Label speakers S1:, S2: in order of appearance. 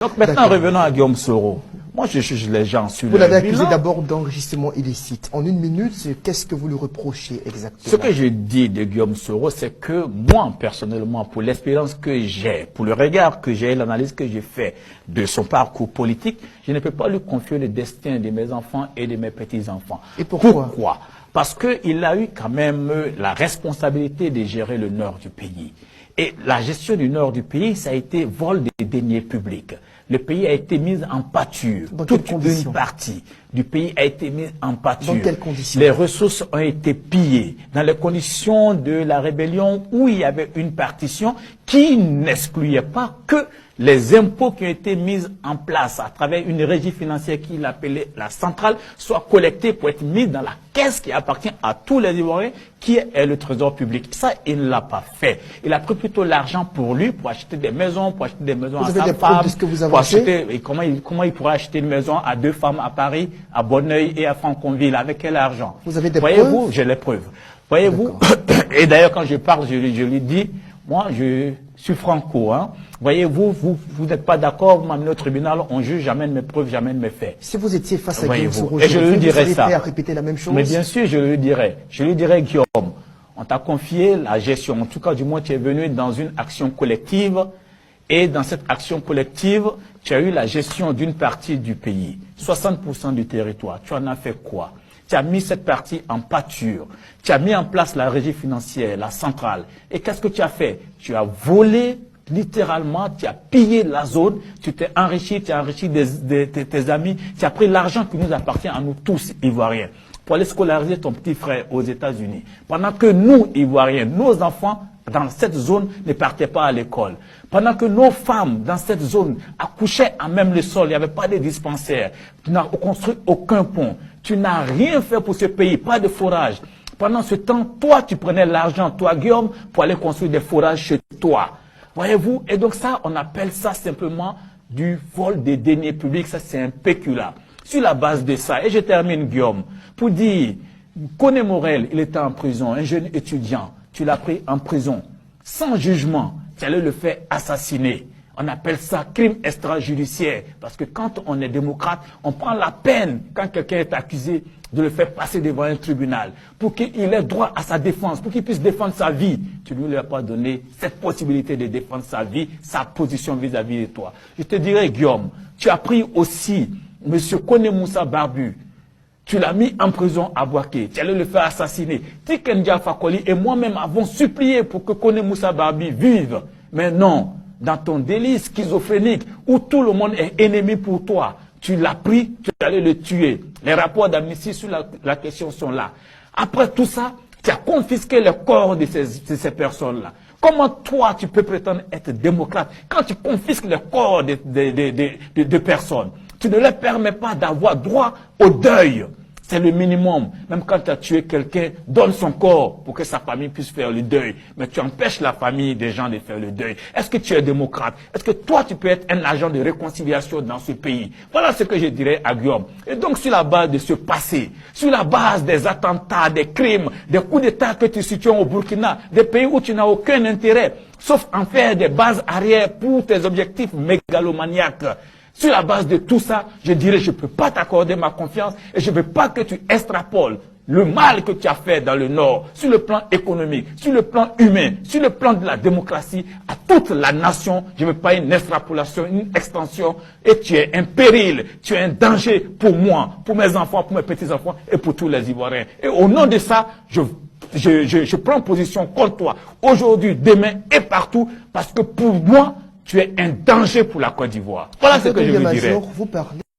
S1: Donc maintenant, revenons à Guillaume Soro. Moi, je juge les gens sur
S2: Vous
S1: leur
S2: l'avez accusé
S1: bilan.
S2: d'abord d'enregistrement illicite. En une minute, qu'est-ce que vous lui reprochez exactement?
S1: Ce que je dis de Guillaume Soro, c'est que moi, personnellement, pour l'expérience que j'ai, pour le regard que j'ai, l'analyse que j'ai fait de son parcours politique, je ne peux pas lui confier le destin de mes enfants et de mes petits-enfants.
S2: Et pourquoi?
S1: Parce qu'il a eu quand même la responsabilité de gérer le nord du pays. Et la gestion du nord du pays, ça a été vol des deniers publics. Le pays a été mis en pâture. Toute une partie du pays a été mise en pâture.
S2: Dans quelles conditions?
S1: Les ressources ont été pillées. Dans les conditions de la rébellion où il y avait une partition qui n'excluait pas que les impôts qui ont été mis en place à travers une régie financière qu'il appelait la centrale soient collectés pour être mis dans la caisse qui appartient à tous les Ivoiriens, qui est le trésor public. Ça, il ne l'a pas fait. Il a pris plutôt l'argent pour lui, pour acheter des maisons, à sa femme.
S2: De ce que vous avez acheté?
S1: Et comment il pourrait acheter une maison à 2 femmes à Paris, à Bonneuil et à Franconville? Avec quel argent?
S2: Vous avez des
S1: Voyez-vous,
S2: preuves?
S1: j'ai les preuves. Voyez-vous, et d'ailleurs quand je parle, je lui dis, moi je suis franco, hein. Voyez-vous, vous n'êtes pas d'accord, vous m'amenez au tribunal, on juge, j'amène mes preuves, j'amène mes faits.
S2: Si vous étiez face à Guillaume Soro,
S1: et je lui dirais
S2: vous
S1: ça.
S2: à répéter la même chose?
S1: Mais bien sûr, je lui dirais, Guillaume, on t'a confié la gestion, en tout cas du moins tu es venu dans une action collective, et dans cette action collective, tu as eu la gestion d'une partie du pays, 60% du territoire. Tu en as fait quoi? Tu as mis cette partie en pâture. Tu as mis en place la régie financière, la centrale. Et qu'est-ce que tu as fait? Tu as volé, littéralement, tu as pillé la zone, tu t'es enrichi, tu as enrichi tes amis, tu as pris l'argent qui nous appartient à nous tous, Ivoiriens, pour aller scolariser ton petit frère aux États-Unis. Pendant que nous, Ivoiriens, nos enfants, dans cette zone, ne partaient pas à l'école. Pendant que nos femmes, dans cette zone, accouchaient à même le sol, il n'y avait pas de dispensaires. Tu n'as construit aucun pont. Tu n'as rien fait pour ce pays, pas de forage. Pendant ce temps, toi, tu prenais l'argent, toi, Guillaume, pour aller construire des forages chez toi. Voyez-vous? Et donc ça, on appelle ça simplement du vol des deniers publics. Ça, c'est un pécula. Sur la base de ça, et je termine, Guillaume, pour dire, Koné Morel, il était en prison, un jeune étudiant. Tu l'as pris en prison, sans jugement, tu allais le faire assassiner. On appelle ça crime extrajudiciaire. Parce que quand on est démocrate, on prend la peine, quand quelqu'un est accusé, de le faire passer devant un tribunal, pour qu'il ait droit à sa défense, pour qu'il puisse défendre sa vie. Tu ne lui as pas donné cette possibilité de défendre sa vie, sa position vis-à-vis de toi. Je te dirais, Guillaume, tu as pris aussi M. Koné Moussa Barbu. Tu l'as mis en prison à Boaké. Tu allais le faire assassiner. Tikendia Fakoli et moi-même avons supplié pour que Koné Moussa Barbi vive. Mais non, dans ton délit schizophrénique, où tout le monde est ennemi pour toi, tu l'as pris, tu allais le tuer. Les rapports d'amnistie sur la question sont là. Après tout ça, tu as confisqué le corps de ces personnes-là. Comment toi, tu peux prétendre être démocrate quand tu confisques le corps de personnes? Tu ne leur permets pas d'avoir droit au deuil. C'est le minimum. Même quand tu as tué quelqu'un, donne son corps pour que sa famille puisse faire le deuil. Mais tu empêches la famille des gens de faire le deuil. Est-ce que tu es démocrate? Est-ce que toi, tu peux être un agent de réconciliation dans ce pays? Voilà ce que je dirais à Guillaume. Et donc, sur la base de ce passé, sur la base des attentats, des crimes, des coups d'État que tu situes au Burkina, des pays où tu n'as aucun intérêt, sauf en faire des bases arrière pour tes objectifs mégalomaniaques. Sur la base de tout ça, je dirais, je ne peux pas t'accorder ma confiance et je ne veux pas que tu extrapoles le mal que tu as fait dans le Nord, sur le plan économique, sur le plan humain, sur le plan de la démocratie, à toute la nation. Je ne veux pas une extrapolation, une extension. Et tu es un péril, tu es un danger pour moi, pour mes enfants, pour mes petits-enfants et pour tous les Ivoiriens. Et au nom de ça, je prends position contre toi, aujourd'hui, demain et partout, parce que pour moi, tu es un danger pour la Côte d'Ivoire. Voilà ce que je vous dirais.
S2: Vous parlez